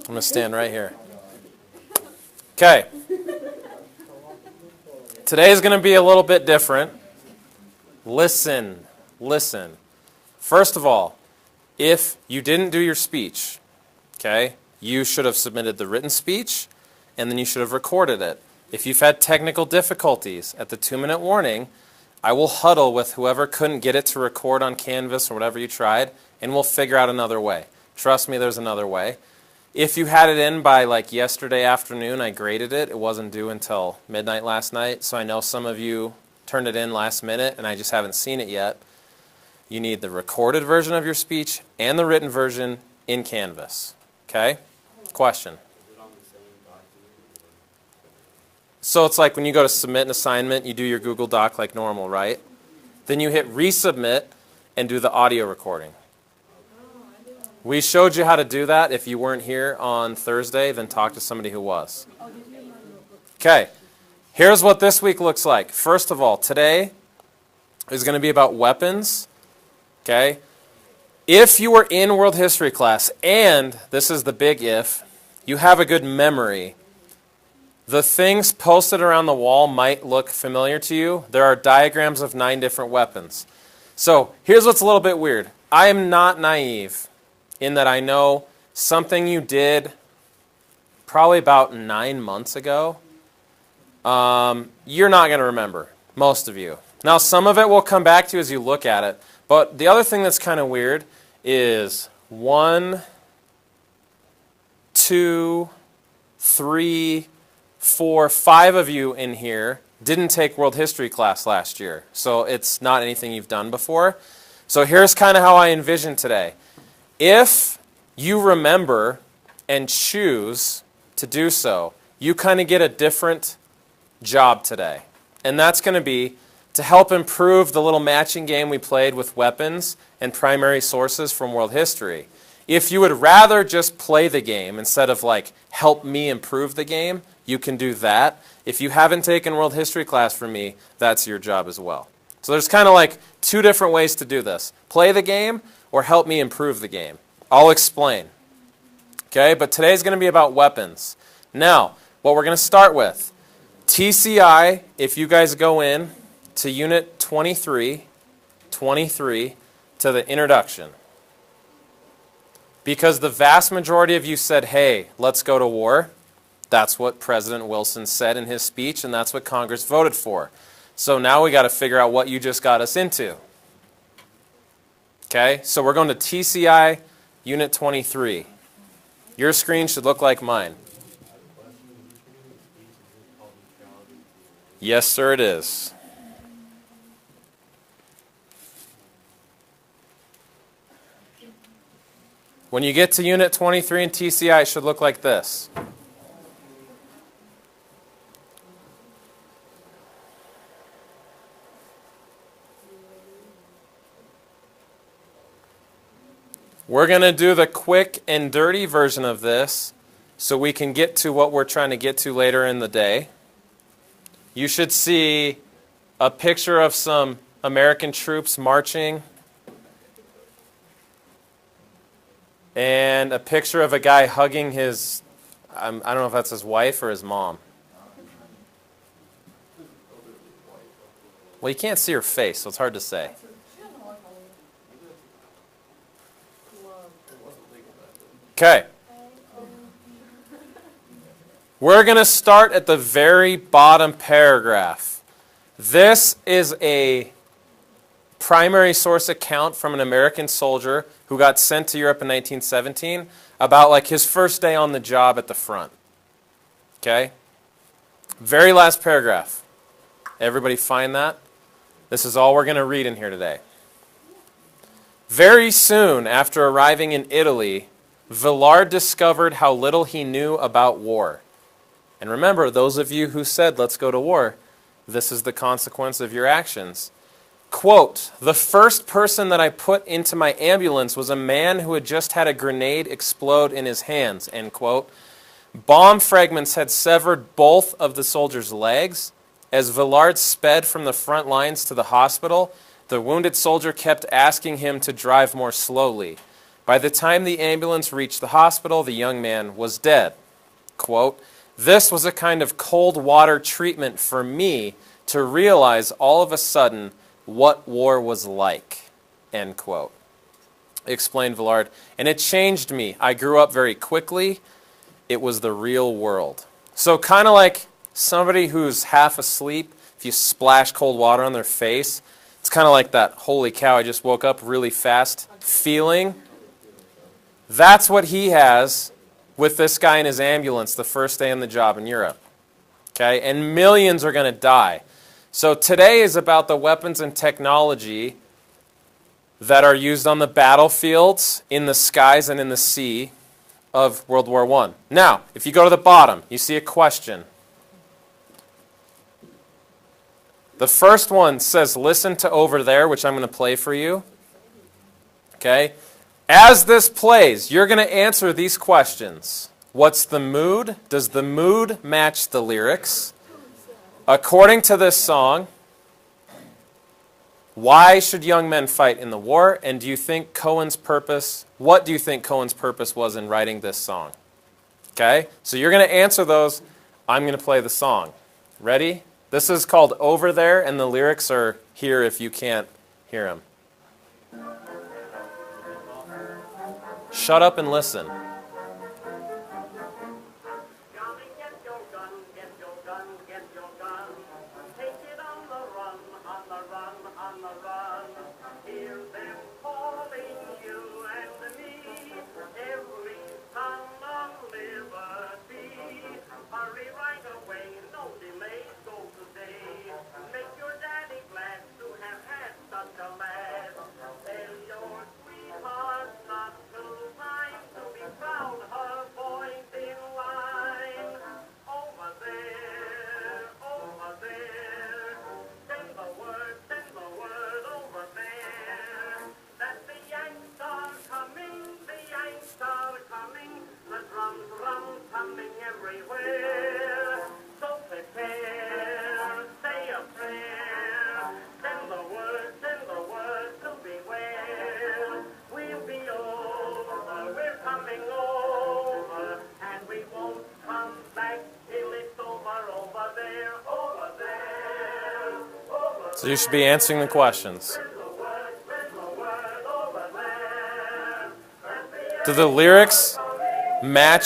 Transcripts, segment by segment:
I'm going to stand right here. Okay. Today is going to be a little bit different. Listen. First of all, if you didn't do your speech, okay, you should have submitted the written speech, and then you should have recorded it. If you've had technical difficulties, at the 2-minute warning, I will huddle with whoever couldn't get it to record on Canvas or whatever you tried, and we'll figure out another way. Trust me, there's another way. If you had it in by like yesterday afternoon, I graded it. It wasn't due until midnight last night, so I know some of you turned it in last minute, and I just haven't seen it yet. You need the recorded version of your speech and the written version in Canvas. Okay? Question. So it's like when you go to submit an assignment, you do your Google Doc like normal, right? Then you hit resubmit and do the audio recording. We showed you how to do that. If you weren't here on Thursday, then talk to somebody who was. Okay, here's what this week looks like. First of all, today is going to be about weapons. Okay, if you were in world history class, and this is the big if, you have a good memory, the things posted around the wall might look familiar to you. There are diagrams of 9 different weapons. So here's what's a little bit weird. I am not naive in that I know something you did probably about 9 months ago, you're not going to remember, most of you. Now, some of it will come back to you as you look at it, but the other thing that's kind of weird is 1, 2, 3, 4, 5 of you in here didn't take world history class last year, so it's not anything you've done before. So here's kind of how I envision today. If you remember and choose to do so, you kind of get a different job today. And that's going to be to help improve the little matching game we played with weapons and primary sources from world history. If you would rather just play the game instead of like help me improve the game, you can do that. If you haven't taken world history class from me, that's your job as well. So there's kind of like 2 different ways to do this. Play the game or help me improve the game. I'll explain. Okay, but today's going to be about weapons. Now, what we're going to start with, TCI, if you guys go in to Unit 23 to the introduction. Because the vast majority of you said, hey, let's go to war. That's what President Wilson said in his speech, and that's what Congress voted for. So now we got to figure out what you just got us into. Okay, so we're going to TCI Unit 23. Your screen should look like mine. Yes, sir, it is. When you get to Unit 23 in TCI, it should look like this. We're going to do the quick and dirty version of this so we can get to what we're trying to get to later in the day. You should see a picture of some American troops marching and a picture of a guy hugging his, I don't know if that's his wife or his mom. Well, you can't see her face, so it's hard to say. Okay. We're going to start at the very bottom paragraph. This is a primary source account from an American soldier who got sent to Europe in 1917 about like his first day on the job at the front. Okay? Very last paragraph. Everybody find that? This is all we're going to read in here today. Very soon after arriving in Italy, Villard discovered how little he knew about war. And remember, those of you who said, let's go to war, this is the consequence of your actions. Quote, the first person that I put into my ambulance was a man who had just had a grenade explode in his hands, end quote. Bomb fragments had severed both of the soldier's legs. As Villard sped from the front lines to the hospital, the wounded soldier kept asking him to drive more slowly. By the time the ambulance reached the hospital, the young man was dead. Quote, "This was a kind of cold water treatment for me to realize all of a sudden what war was like." End quote. Explained Villard. And it changed me. I grew up very quickly. It was the real world. So kind of like somebody who's half asleep, if you splash cold water on their face, it's kind of like that, holy cow, I just woke up really fast feeling. That's what he has with this guy in his ambulance the first day on the job in Europe. Okay? And millions are going to die. So today is about the weapons and technology that are used on the battlefields, in the skies, and in the sea of World War I. Now, if you go to the bottom, you see a question. The first one says, listen to over there, which I'm going to play for you. Okay? As this plays, you're going to answer these questions. What's the mood? Does the mood match the lyrics? According to this song, why should young men fight in the war? And do you think Cohen's purpose, what do you think Cohen's purpose was in writing this song? Okay? So you're going to answer those. I'm going to play the song. Ready? This is called Over There, and the lyrics are here if you can't hear them. Shut up and listen. So you should be answering the questions. Do the lyrics match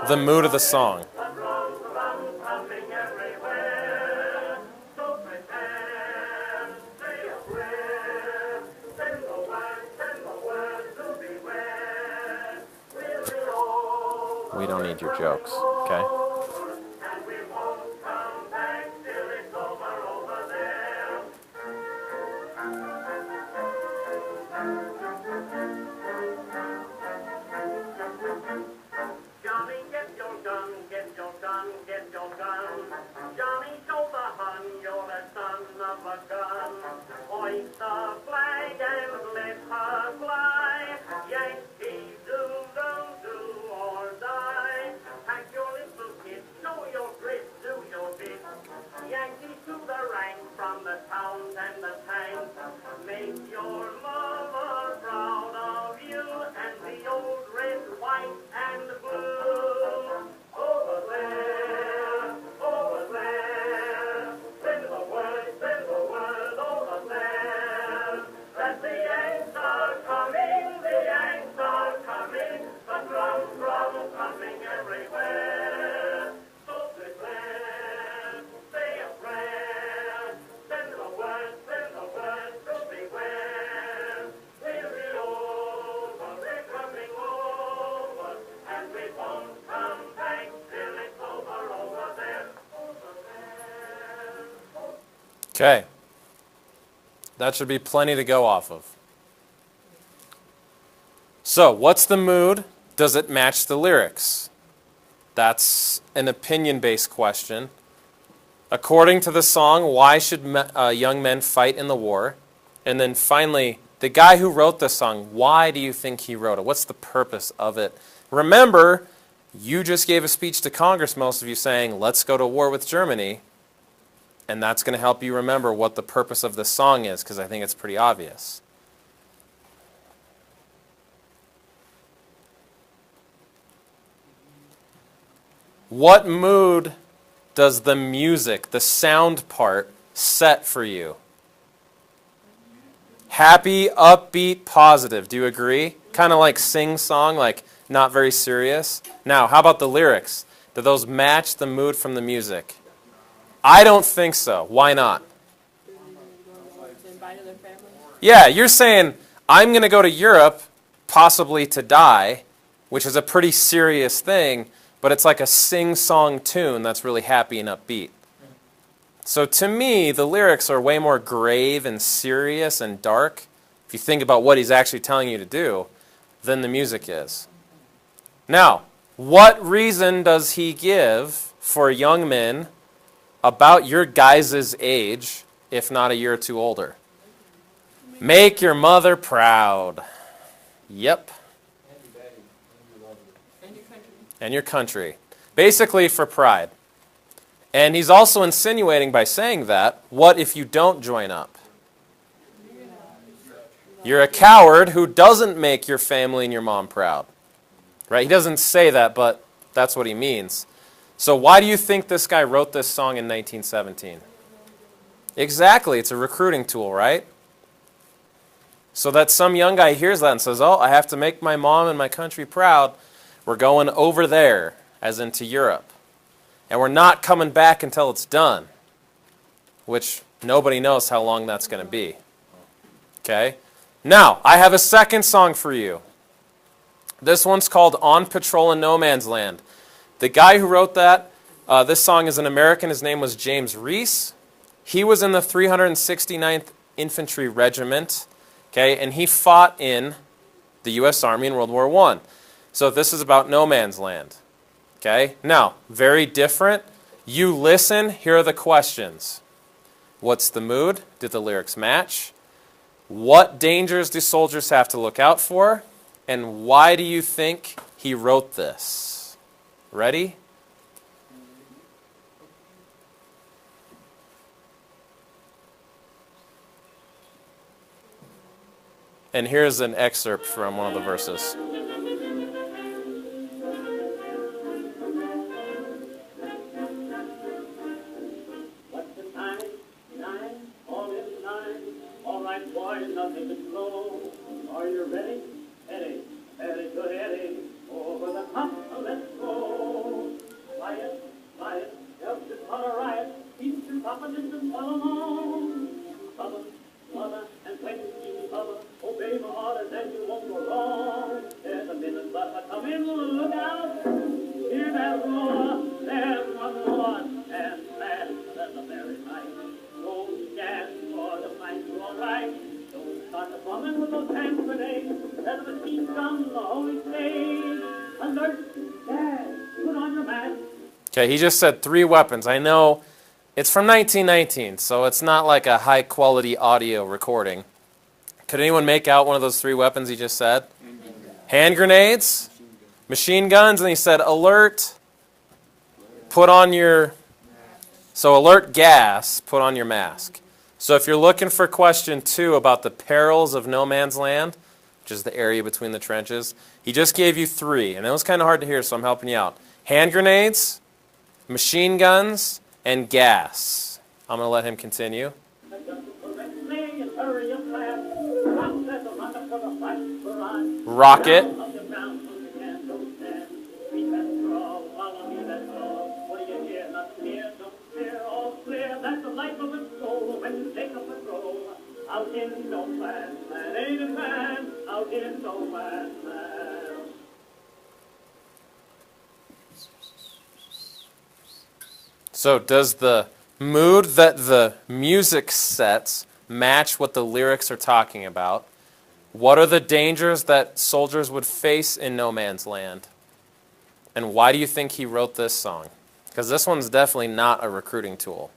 the mood of the song? We don't need your jokes, okay? Okay. That should be plenty to go off of. So, what's the mood? Does it match the lyrics? That's an opinion-based question. According to the song, why should young men fight in the war? And then finally, the guy who wrote this song, why do you think he wrote it? What's the purpose of it? Remember, you just gave a speech to Congress, most of you, saying, let's go to war with Germany. And that's going to help you remember what the purpose of this song is, because I think it's pretty obvious. What mood does the music, the sound part, set for you? Happy, upbeat, positive. Do you agree? Kind of like sing-song, like not very serious. Now, how about the lyrics? Do those match the mood from the music? I don't think so. Why not? Yeah, you're saying, I'm going to go to Europe, possibly to die, which is a pretty serious thing, but it's like a sing-song tune that's really happy and upbeat. So to me, the lyrics are way more grave and serious and dark, if you think about what he's actually telling you to do, than the music is. Now, what reason does he give for young men about your guys' age, if not a year or two older? Make your mother proud. Yep. And your country. Basically for pride. And he's also insinuating by saying that, what if you don't join up? You're a coward who doesn't make your family and your mom proud. Right? He doesn't say that, but that's what he means. So why do you think this guy wrote this song in 1917? Exactly. It's a recruiting tool, right? So that some young guy hears that and says, oh, I have to make my mom and my country proud. We're going over there, as into Europe. And we're not coming back until it's done, which nobody knows how long that's going to be. Okay? Now, I have a second song for you. This one's called On Patrol in No Man's Land. The guy who wrote that, this song is an American. His name was James Reese. He was in the 369th Infantry Regiment, okay, and he fought in the U.S. Army in World War I. So this is about no man's land. Okay? Now, very different. You listen, here are the questions. What's the mood? Did the lyrics match? What dangers do soldiers have to look out for? And why do you think he wrote this? Ready? And here's an excerpt from one of the verses. Nothing to slow. Are you ready? Eddie, Eddie, good Eddie. Over the top, let's go. Riot, riot, help to start a riot. Keep your confidence and follow on. Bubba, Bubba, and when you see Bubba, obey my orders and you won't go wrong. There's a minute, Bubba, come in, look out. Hear that roar, there's one more, and fast as a merry night. Don't gas for the fight, you're all right. Start the bombing with those hand grenades. Let the machine gun the holy stage. Alert, gas, put on your mask. Okay, he just said 3 weapons. I know it's from 1919, so it's not like a high-quality audio recording. Could anyone make out one of those 3 weapons he just said? Hand grenades, machine guns, and he said alert, put on your... So alert, gas, put on your mask. So if you're looking for question 2 about the perils of no man's land, which is the area between the trenches, he just gave you 3, and it was kind of hard to hear, so I'm helping you out. Hand grenades, machine guns, and gas. I'm going to let him continue. Rocket. Out in no man's land, ain't a man, out in no man's land. So does the mood that the music sets match what the lyrics are talking about? What are the dangers that soldiers would face in no man's land? And why do you think he wrote this song? Because this one's definitely not a recruiting tool.